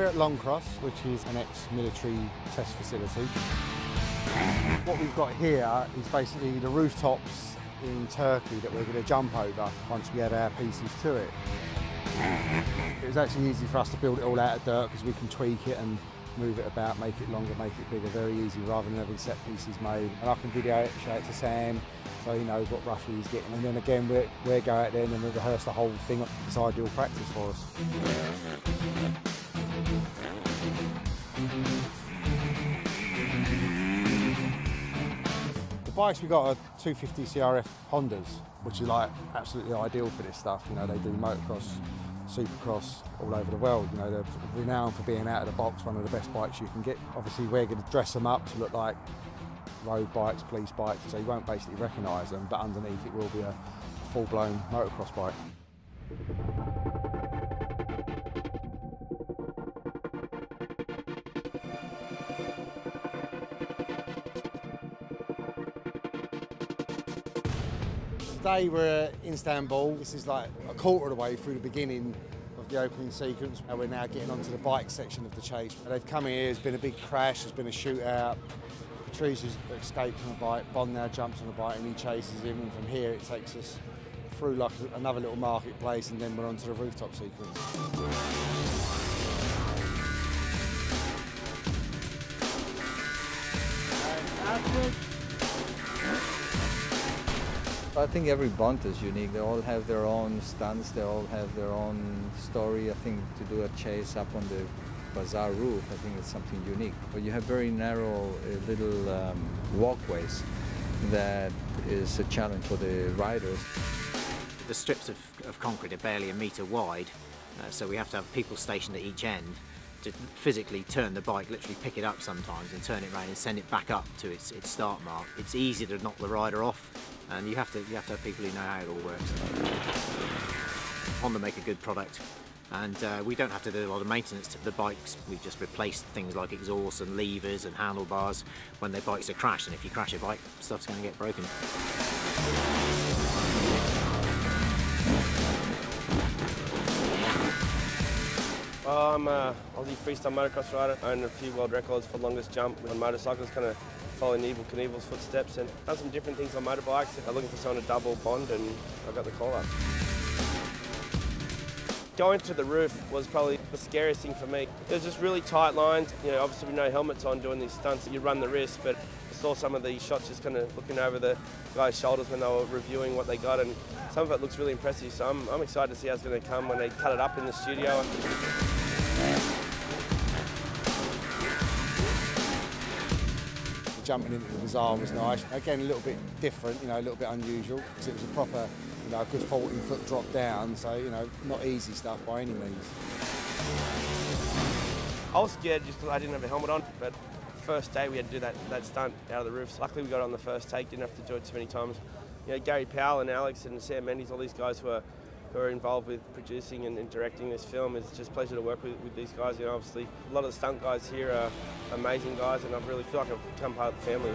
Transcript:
We're at Longcross, which is an ex-military test facility. What we've got here is basically the rooftops in Turkey that we're going to jump over once we add our pieces to it. It was actually easy for us to build it all out of dirt because we can tweak it and move it about, make it longer, make it bigger, very easy, rather than having set pieces made. And I can video it, show it to Sam, so he knows what roughly he's getting. And then again, we'll go out there and then we'll rehearse the whole thing. It's ideal practice for us. The bikes we got are 250 CRF Hondas, which is like absolutely ideal for this stuff. You know, they do motocross, supercross all over the world. You know, they're renowned for being out of the box, one of the best bikes you can get. Obviously, we're going to dress them up to look like road bikes, police bikes, so you won't basically recognise them, but underneath it will be a full-blown motocross bike. Today we're in Istanbul. This is like a quarter of the way through the beginning of the opening sequence. And we're now getting onto the bike section of the chase. They've come here, there's been a big crash, there's been a shootout. Patrice has escaped on a bike, Bond now jumps on a bike and he chases him, and from here it takes us through like another little marketplace, and then we're onto the rooftop sequence. I think every bunt is unique. They all have their own stunts, they all have their own story. I think to do a chase up on the bazaar roof, I think it's something unique. But you have very narrow little walkways that is a challenge for the riders. The strips of concrete are barely 1 metre wide, so we have to have people stationed at each end to physically turn the bike, literally pick it up sometimes and turn it around and send it back up to its start mark. It's easy to knock the rider off, and you have to have people who know how it all works. Honda make a good product, and we don't have to do a lot of maintenance to the bikes. We just replace things like exhausts and levers and handlebars when their bikes are crashed, and if you crash a bike, stuff's going to get broken. I'm an Aussie freestyle motocross rider. I own a few world records for longest jump on motorcycles, kind of following Evel Knievel's footsteps, and done some different things on motorbikes. I'm looking for someone to double Bond, and I got the call up. Going to the roof was probably the scariest thing for me. There's just really tight lines. You know, obviously with no helmets on doing these stunts, you run the risk, but I saw some of these shots just kind of looking over the guys' shoulders when they were reviewing what they got, and some of it looks really impressive, so I'm excited to see how it's going to come when they cut it up in the studio. Jumping into the bazaar was nice. Again, a little bit different, you know, a little bit unusual, because it was a proper, you know, a good 14-foot drop down, so, you know, not easy stuff by any means. I was scared just because I didn't have a helmet on, but first day we had to do that stunt out of the roof. Luckily we got it on the first take, didn't have to do it too many times. You know, Gary Powell and Alex and Sam Mendes, all these guys who are involved with producing and directing this film. It's just a pleasure to work with these guys. You know, obviously a lot of the stunt guys here are amazing guys, and I really feel like I've become part of the family.